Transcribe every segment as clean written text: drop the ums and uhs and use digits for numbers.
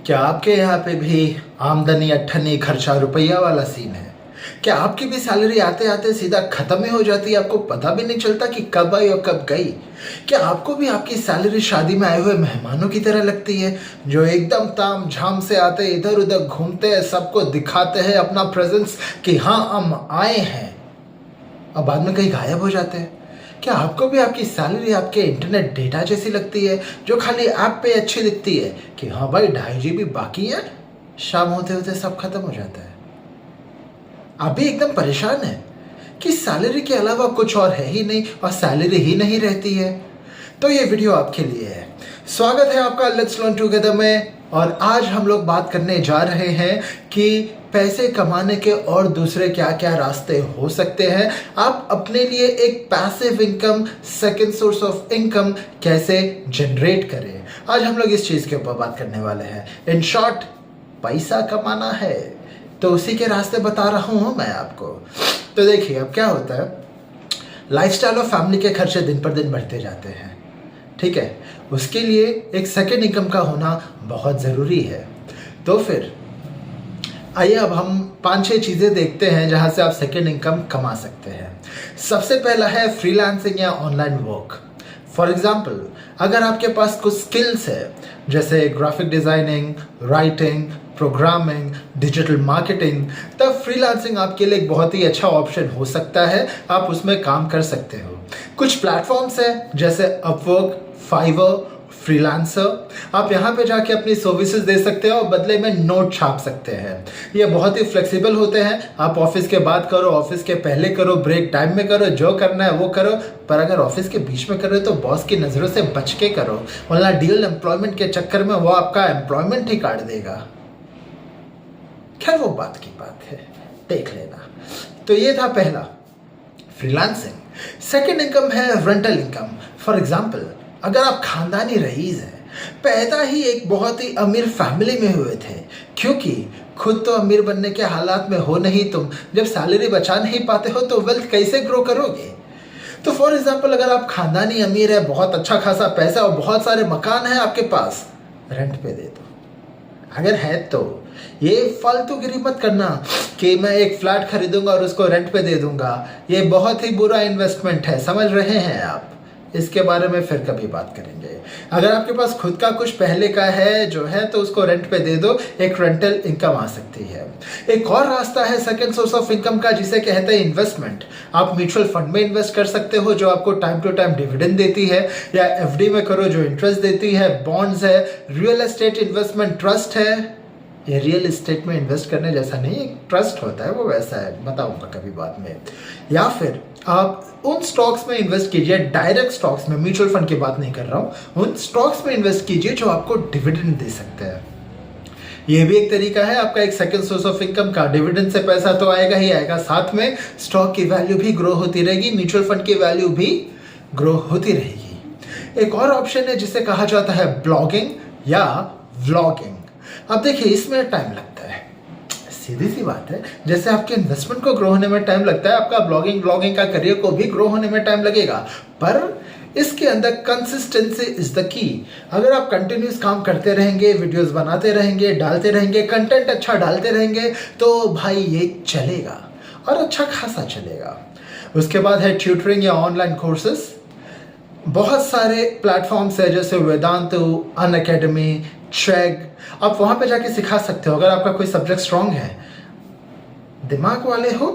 क्या आपके यहाँ पे भी आमदनी अट्ठनी खर्चा रुपया वाला सीन है? क्या आपकी भी सैलरी आते आते सीधा खत्म ही हो जाती है, आपको पता भी नहीं चलता कि कब आई और कब गई? क्या आपको भी आपकी सैलरी शादी में आए हुए मेहमानों की तरह लगती है, जो एकदम ताम झाम से आते इधर उधर घूमते हैं, सबको दिखाते हैं अपना प्रेजेंस कि हाँ हम आए हैं, और बाद में कहीं गायब हो जाते हैं? क्या आपको भी आपकी सैलरी आपके इंटरनेट डेटा जैसी लगती है, जो खाली ऐप पे अच्छी दिखती है कि हाँ भाई 2.5 GB बाकी है, शाम होते होते सब खत्म हो जाता है? आप भी एकदम परेशान हैं कि सैलरी के अलावा कुछ और है ही नहीं और सैलरी ही नहीं रहती है? तो ये वीडियो आपके लिए है। स्वागत है आपका लेट्स लर्न टुगेदर में। और आज हम लोग बात करने जा रहे हैं कि पैसे कमाने के और दूसरे क्या क्या रास्ते हो सकते हैं, आप अपने लिए एक passive income, second source of income कैसे जनरेट करें। आज हम लोग इस चीज़ के ऊपर बात करने वाले हैं। इन शॉर्ट, पैसा कमाना है तो उसी के रास्ते बता रहा हूँ मैं आपको। तो देखिए अब क्या होता है, लाइफस्टाइल और फैमिली के खर्चे दिन पर दिन बढ़ते जाते हैं, ठीक है? उसके लिए एक सेकेंड इनकम का होना बहुत ज़रूरी है। तो फिर आइए अब हम 5-6 चीज़ें देखते हैं जहाँ से आप सेकेंड इनकम कमा सकते हैं। सबसे पहला है फ्रीलांसिंग या ऑनलाइन वर्क। फॉर एग्जाम्पल, अगर आपके पास कुछ स्किल्स है जैसे graphic designing, writing, programming, digital marketing, तब फ्रीलांसिंग आपके लिए एक बहुत ही अच्छा ऑप्शन हो सकता है। आप उसमें काम कर सकते हो। कुछ प्लेटफॉर्म्स हैं जैसे अपवर्क, फाइवर, फ्रीलांसर। आप यहाँ पे जाके अपनी सर्विसेज दे सकते हो और बदले में नोट छाप सकते हैं। ये बहुत ही फ्लेक्सिबल होते हैं। आप ऑफिस के बाद करो, ऑफिस के पहले करो, ब्रेक टाइम में करो, जो करना है वो करो। पर अगर ऑफिस के बीच में करो तो बॉस की नज़रों से बच के करो, वरना ड्यूल एम्प्लॉयमेंट के चक्कर में वो आपका एम्प्लॉयमेंट ही काट देगा। खैर वो बात की बात है, देख लेना। तो ये था पहला, फ्रीलांसिंग। सेकेंड इनकम है रेंटल इनकम। फॉर एग्जाम्पल, अगर आप खानदानी रईस हैं, पैदा ही एक बहुत ही अमीर फैमिली में हुए थे, क्योंकि खुद तो अमीर बनने के हालात में हो नहीं तुम, जब सैलरी बचा नहीं पाते हो तो वेल्थ कैसे ग्रो करोगे? तो फॉर एग्जाम्पल, अगर आप खानदानी अमीर है, बहुत अच्छा खासा पैसा और बहुत सारे मकान है आपके पास, रेंट पे दे दो। अगर है तो ये फालतूगिरी मत करना कि मैं एक फ्लैट खरीदूंगा और उसको रेंट पे दे दूंगा। ये बहुत ही बुरा इन्वेस्टमेंट है, समझ रहे हैं आप? इसके बारे में फिर कभी बात करेंगे। अगर आपके पास खुद का कुछ पहले का है जो है तो उसको रेंट पे दे दो, एक रेंटल इनकम आ सकती है। एक और रास्ता है सेकंड सोर्स ऑफ इनकम का, जिसे कहते हैं इन्वेस्टमेंट। आप म्यूचुअल फंड में इन्वेस्ट कर सकते हो जो आपको टाइम टू टाइम डिविडेंड देती है, या एफडी में करो जो इंटरेस्ट देती है, बॉन्ड्स है, रियल एस्टेट इन्वेस्टमेंट ट्रस्ट है। ये रियल एस्टेट में इन्वेस्ट करने जैसा नहीं, एक ट्रस्ट होता है, वो वैसा है, बताऊंगा कभी बाद में। या फिर आप उन स्टॉक्स में इन्वेस्ट कीजिए, डायरेक्ट स्टॉक्स में, म्यूचुअल फंड की बात नहीं कर रहा हूँ, उन स्टॉक्स में इन्वेस्ट कीजिए जो आपको डिविडेंड दे सकते हैं। ये भी एक तरीका है आपका एक सेकंड सोर्स ऑफ इनकम का। डिविडेंड से पैसा तो आएगा ही आएगा, साथ में स्टॉक की वैल्यू भी ग्रो होती रहेगी, म्यूचुअल फंड की वैल्यू भी ग्रो होती रहेगी। एक और ऑप्शन है जिसे कहा जाता है ब्लॉगिंग या व्लॉगिंग। अब देखिए, इसमें टाइम लगता है, सीधी सी बात है। जैसे आपके इन्वेस्टमेंट को ग्रो होने में टाइम लगता है, आपका ब्लॉगिंग का करियर को भी ग्रो होने में टाइम लगेगा। पर इसके अंदर कंसिस्टेंसी इज द की। अगर आप कंटिन्यूस काम करते रहेंगे, वीडियोस बनाते रहेंगे, डालते रहेंगे, कंटेंट अच्छा डालते रहेंगे, तो भाई ये चलेगा और अच्छा खासा चलेगा। उसके बाद है ट्यूटरिंग या ऑनलाइन कोर्सेस। बहुत सारे प्लेटफॉर्म्स है जैसे वेदांतु, अनअकैडमी, ट्रैग। आप वहाँ पे जाके सिखा सकते हो। अगर आपका कोई सब्जेक्ट स्ट्रांग है, दिमाग वाले हो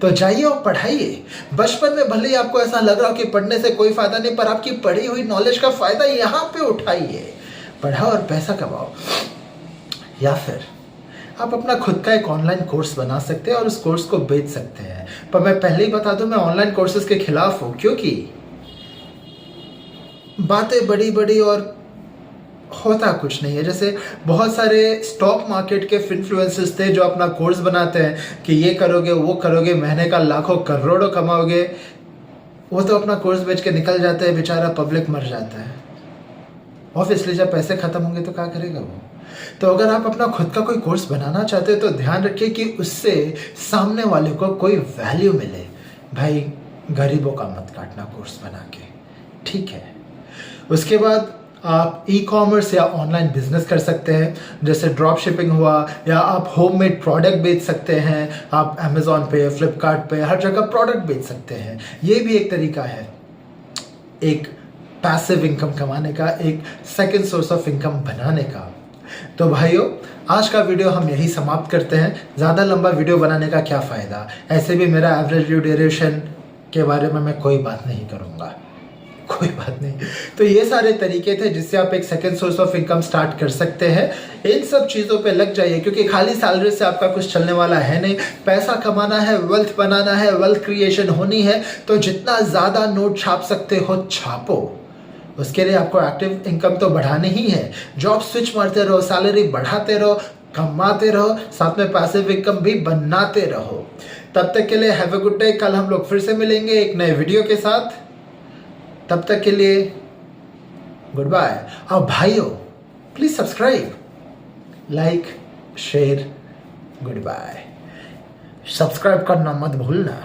तो जाइए और पढ़ाइए। बचपन में भले ही आपको ऐसा लग रहा हो कि पढ़ने से कोई फायदा नहीं, पर आपकी पढ़ी हुई नॉलेज का फायदा यहाँ पे उठाइए, पढ़ाओ और पैसा कमाओ। या फिर आप अपना खुद का एक ऑनलाइन कोर्स बना सकते हैं और उस कोर्स को बेच सकते हैं। पर मैं पहले ही बता दूं, मैं ऑनलाइन कोर्सेज के खिलाफ हूँ, क्योंकि बातें बड़ी बड़ी और होता कुछ नहीं है। जैसे बहुत सारे स्टॉक मार्केट के इन्फ्लुएंसर्स थे जो अपना कोर्स बनाते हैं कि ये करोगे वो करोगे, महीने का लाखों करोड़ों कमाओगे। वो तो अपना कोर्स बेच के निकल जाते हैं, बेचारा पब्लिक मर जाता है। ऑब्वियसली जब पैसे खत्म होंगे तो क्या करेगा वो? तो अगर आप अपना खुद का कोई कोर्स बनाना चाहते हो तो ध्यान रखिए कि उससे सामने वाले को कोई वैल्यू मिले। भाई गरीबों का मत काटना कोर्स बना के, ठीक है? उसके बाद आप ई कॉमर्स या ऑनलाइन बिजनेस कर सकते हैं, जैसे ड्रॉप शिपिंग हुआ, या आप होममेड प्रोडक्ट बेच सकते हैं। आप अमेजोन पे, फ्लिपकार्ट पे, हर जगह प्रोडक्ट बेच सकते हैं। ये भी एक तरीका है एक पैसिव इनकम कमाने का, एक सेकंड सोर्स ऑफ इनकम बनाने का। तो भाइयों, आज का वीडियो हम यही समाप्त करते हैं। ज़्यादा लंबा वीडियो बनाने का क्या फ़ायदा। ऐसे भी मेरा एवरेज ड्यूरेशन के बारे में मैं कोई बात नहीं करूँगा, कोई बात नहीं। तो ये सारे तरीके थे जिससे आप एक second source of income start कर सकते हैं। इन सब चीज़ों पे लग जाइए, क्योंकि खाली सैलरी से आपका कुछ चलने वाला है नहीं। पैसा कमाना है, वेल्थ बनाना है, वेल्थ क्रिएशन होनी है, तो जितना ज़्यादा नोट छाप सकते हो छापो। उसके लिए आपको एक्टिव इनकम तो बढ़ानी ही है। जॉब स्विच मारते रहो, सैलरी बढ़ाते रहो, कमाते रहो, साथ में पैसिव इनकम भी बनाते रहो। तब तक के लिए हैव अ गुड डे। कल हम लोग फिर से मिलेंगे एक नए वीडियो के साथ। तब तक के लिए गुड बाय। और भाइयों, please subscribe, like, share, good bye. Subscribe करना मत भूलना।